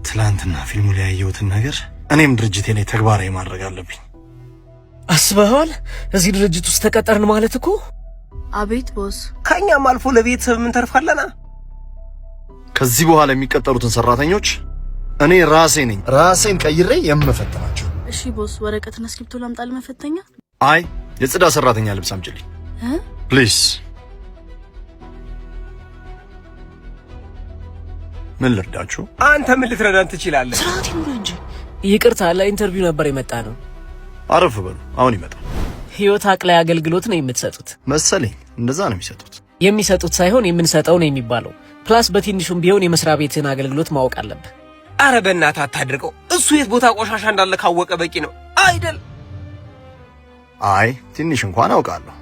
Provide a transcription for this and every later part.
ትላንትና ፊልሙ ላይ ያየሁትን ነገር እኔም ድርጅቴ ላይ ተግባራዊ ማድረግ አለብኝ። አስበሃል? እዚህ ድርጅት ውስጥ ተቀጠርን ማለት እኮ። አቤት ቦስ። ከኛም አልፎ ለቤተሰብ ምን ተርፋለና? ከዚህ በኋላ የሚቀጠሩትን ሰራተኞች እኔ ራሴን ቀይሬ የምፈትናቸው። እሺ ቦስ፣ ወረቀትና እስክሪብቶ ላምጣል መፈተኛ? አይ የጽዳት ሰራተኛ ልብስ አምጪልኝ ፕሊዝ። ምን ልርዳችሁ? አንተ ምን ልትረዳን ትችላለህ? ስርዓት ይኑር እንጂ። ይቅርታ ለኢንተርቪው ነበር የመጣ ነው። አረፍ በሉ፣ አሁን ይመጣል። ህይወት አቅላይ አገልግሎት ነው የምትሰጡት መሰለኝ። እንደዛ ነው የሚሰጡት። የሚሰጡት ሳይሆን የምንሰጠው ነው የሚባለው። ፕላስ በትንሹም ቢሆን የመስሪያ ቤትን አገልግሎት ማወቅ አለብህ። አረ በእናትህ አታድርቀው። እሱ የት ቦታ ቆሻሻ እንዳለ ካወቀ በቂ ነው አይደል? አይ ትንሽ እንኳን አውቃለሁ።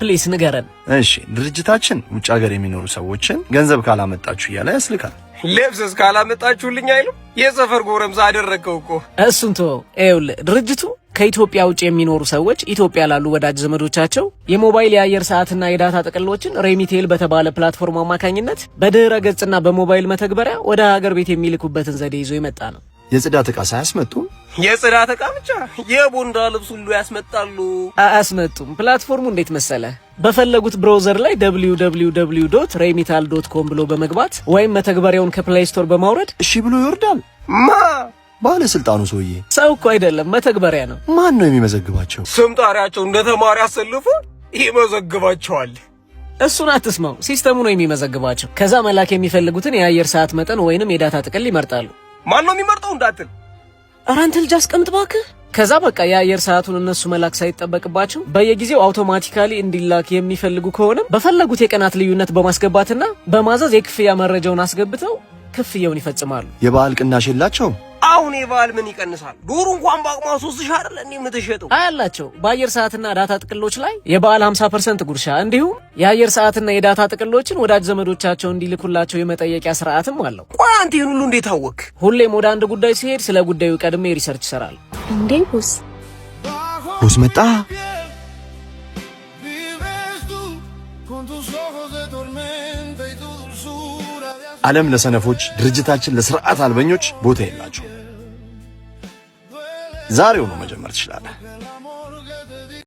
ፕሊስ ንገረን። እሺ ድርጅታችን ውጭ ሀገር የሚኖሩ ሰዎችን ገንዘብ ካላመጣችሁ እያለ ያስልካል። ልብስስ ካላመጣችሁልኝ አይሉ? የሰፈር ጎረምሳ አደረከው እኮ። እሱን ተወው። ይኸውልህ ድርጅቱ ከኢትዮጵያ ውጭ የሚኖሩ ሰዎች ኢትዮጵያ ላሉ ወዳጅ ዘመዶቻቸው የሞባይል የአየር ሰዓትና የዳታ ጥቅሎችን ሬሚቴል በተባለ ፕላትፎርም አማካኝነት በድህረ ገጽና በሞባይል መተግበሪያ ወደ ሀገር ቤት የሚልኩበትን ዘዴ ይዞ የመጣ ነው። የጽዳት ዕቃ ሳያስመጡም? የጽዳት ዕቃ ብቻ የቦንዳ ልብስ ሁሉ ያስመጣሉ። አያስመጡም። ፕላትፎርሙ እንዴት መሰለ? በፈለጉት ብራውዘር ላይ www.remital.com ብሎ በመግባት ወይም መተግበሪያውን ከፕሌይ ስቶር በማውረድ እሺ ብሎ ይወርዳል። ባለስልጣኑ ሰውዬ ሰው እኮ አይደለም፣ መተግበሪያ ነው። ማን ነው የሚመዘግባቸው? ስም ጣሪያቸው እንደ ተማሪ አሰልፎ ይመዘግባቸዋል። እሱን አትስማው፣ ሲስተሙ ነው የሚመዘግባቸው። ከዛ መላክ የሚፈልጉትን የአየር ሰዓት መጠን ወይንም የዳታ ጥቅል ይመርጣሉ። ማን ነው የሚመርጠው እንዳትል፣ ኧረ አንተ ልጅ አስቀምጥ እባክህ። ከዛ በቃ የአየር ሰዓቱን እነሱ መላክ ሳይጠበቅባቸው በየጊዜው አውቶማቲካሊ እንዲላክ የሚፈልጉ ከሆነም በፈለጉት የቀናት ልዩነት በማስገባትና በማዘዝ የክፍያ መረጃውን አስገብተው ክፍያውን ይፈጽማሉ። የበዓል ቅናሽ የላቸውም? አሁን የበዓል ምን ይቀንሳል? ዶሮ እንኳን በአቅሟ 3000 አይደል እንዴ የምትሸጠው? አያላቸው በአየር ሰዓትና ዳታ ጥቅሎች ላይ የበዓል 50% ጉርሻ እንዲሁም የአየር ሰዓትና የዳታ ጥቅሎችን ወዳጅ ዘመዶቻቸው እንዲልኩላቸው የመጠየቂያ ስርዓትም አለው። ቆይ አንተ ይሄን ሁሉ እንዴት አወቅ? ሁሌም ወደ አንድ ጉዳይ ሲሄድ ስለ ጉዳዩ ቀድሜ ሪሰርች ይሰራል። እንዴ ቦስ መጣ። ዓለም ለሰነፎች፣ ድርጅታችን ለስርዓት አልበኞች ቦታ የላቸው። ዛሬው ነው መጀመር ትችላለህ።